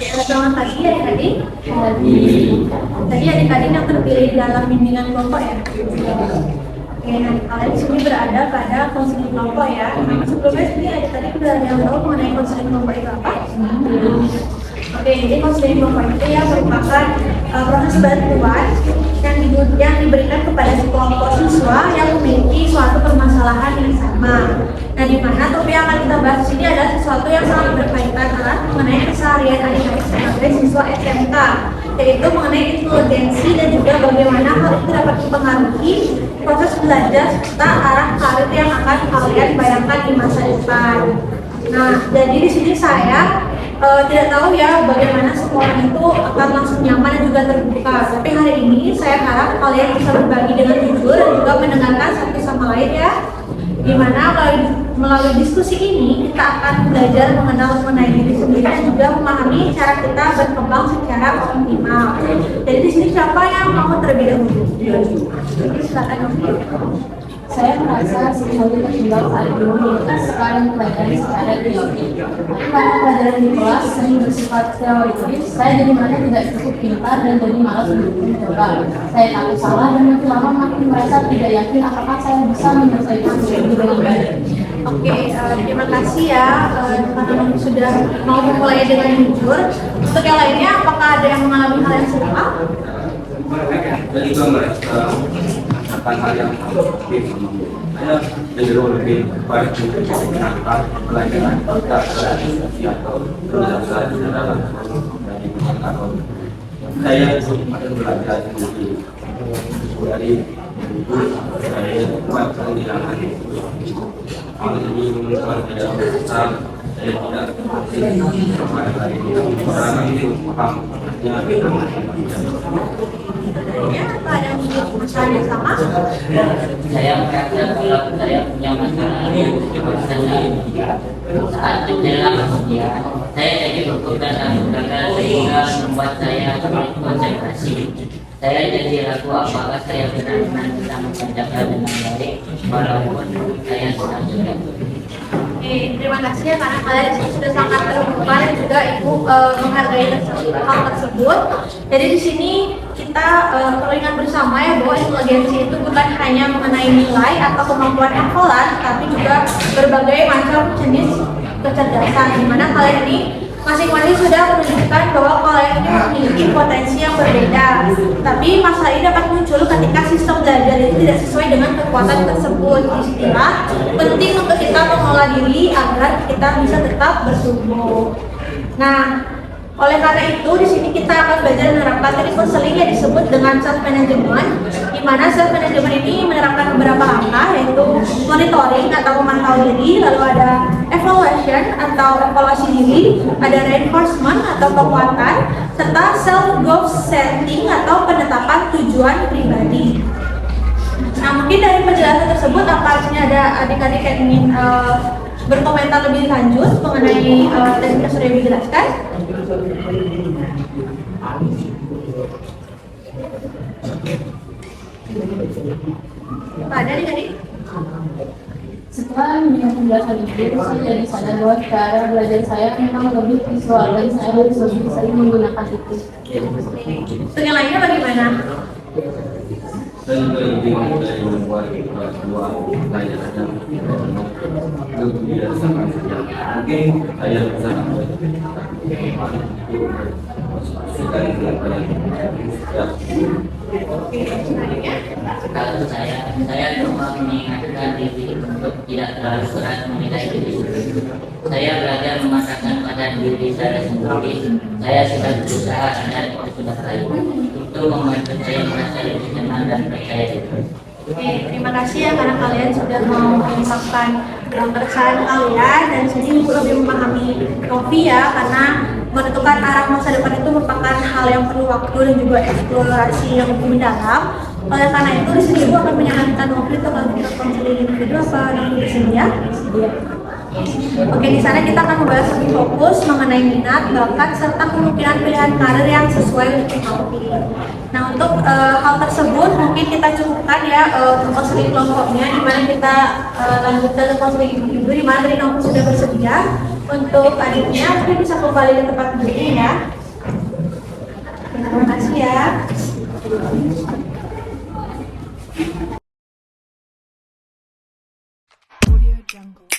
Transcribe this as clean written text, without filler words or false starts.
Selamat pagi adik-adik. Tadi adik-adik yang terpilih dalam bimbingan kelompok ya. Oke, nah kalian di sini berada pada konseling kelompok ya. Nah, sebelumnya sini adik-adik sudah ada yang tahu mengenai konseling kelompok itu apa? Oke, jadi konseling kelompok itu ya merupakan proses bantuan yang diberikan kepada sekelompok siswa yang memiliki suatu permasalahan yang sama. Nah, di mana topik yang akan kita bahas di sini adalah sesuatu yang sangat berkaitan erat mengenai keseharian adik-adik sebagai siswa SMK, yaitu mengenai inteligensi dan juga bagaimana hal itu dapat mempengaruhi proses belajar serta arah karir yang akan kalian bayangkan di masa depan. Nah, jadi di sini saya tidak tahu ya bagaimana semua orang itu akan langsung nyaman dan juga terbuka. Tapi hari ini saya harap kalian bisa berbagi dengan jujur dan juga mendengarkan satu sama lain ya. Dimana melalui diskusi ini kita akan belajar mengenal mengenai diri sendiri dan juga memahami cara kita berkembang secara optimal. Jadi di sini siapa yang mau terlebih dahulu? Silakan. Saya merasa sesuatu tertinggal saat dulu mengikuti sekarang pelajaran secara teori. Karena pelajaran di kelas sering bersifat teoritis, saya jadi mana tidak cukup pintar dan jadi malas untuk mencoba. Saya takut salah dan makin lama makin merasa tidak yakin apakah saya bisa menyelesaikan itu dengan baik. Oke, terima kasih ya teman-teman sudah mau memulai dengan jujur. Untuk yang lainnya, apakah ada yang mengalami hal yang serupa? Dan juga merasa akan hal yang lebih saya cenderung lebih baik untuk menangkap pelajaran kita atau belajar dalam dari atau saya akan belajar dari buku saya buat kehilangan hal ini menunjukkan tidak besar saya tidak pada hari ini orang ini paham Ya, apa ada masalah yang sama? Saya merasa kalau saya punya masalah saat menjelang ujian, saya jadi berkutat dan sehingga membuat saya konsentrasi. Saya jadi ragu apakah saya benar-benar bisa mengerjakan dengan baik walaupun saya sedang sudah. Terima kasih ya karena kalian sudah sangat terbuka dan juga ibu menghargai hal tersebut. Jadi di sini kita perlu ingat bersama ya bahwa inteligensi itu bukan hanya mengenai nilai atau kemampuan hafalan, tapi juga berbagai macam jenis kecerdasan. Di mana kalian ini masing-masing sudah menunjukkan bahwa kalian ini memiliki potensi yang berbeda. Tapi masalah ini dapat muncul ketika sistem belajar itu tidak sesuai dengan kekuatan tersebut. Istilah penting untuk kita mengolah diri agar kita bisa tetap bertumbuh. Nah, oleh karena itu di sini kita akan belajar menerapkan teknik konseling yang disebut dengan self management, di mana self management ini menerapkan beberapa langkah, yaitu monitoring atau memantau diri, lalu ada evaluation atau evaluasi diri, ada reinforcement atau penguatan, serta self goal setting atau penetapan tujuan pribadi. Nah, mungkin dari penjelasan tersebut apakah ada adik-adik yang ingin berkomentar lebih lanjut mengenai teknik yang sudah dijelaskan? Ada adik-adik? Setelah mendengar penjelasan itu, saya jadi sadar bahwa cara belajar saya memang lebih visual dan saya harus lebih sering menggunakan itu. Untuk yang lainnya bagaimana? saya juga lebih memulai membuat dua pelajaran yang lebih dirasakan saja. Mungkin saya bisa sekali pelajaran ya. Kalau saya coba mengingatkan diri untuk tidak terlalu keras menilai diri sendiri. Saya belajar mengatakan pada diri saya sendiri, saya sudah berusaha dan sudah baik. Itu membantu saya merasa lebih tenang dan percaya diri. Terima kasih ya karena kalian sudah mau mengungkapkan keresahan kalian dan sini lebih memahami Novi ya, karena menentukan arah masa depan itu merupakan hal yang perlu waktu dan juga eksplorasi yang lebih mendalam. Oleh karena itu di sini ibu akan menyarankan Novi untuk melakukan konseling individu apa Novi bersedia? Oke, di sana kita akan membahas lebih fokus mengenai minat, bakat, serta kemungkinan pilihan karir yang sesuai untuk Novi. Nah, untuk hal tersebut mungkin kita cukupkan ya untuk konseling kelompoknya, di mana kita lanjutkan ke konseling individu, di mana dari Novi sudah bersedia. Untuk adiknya, mungkin bisa kembali ke tempat berdiri ya. Terima kasih ya. Audio Jungle.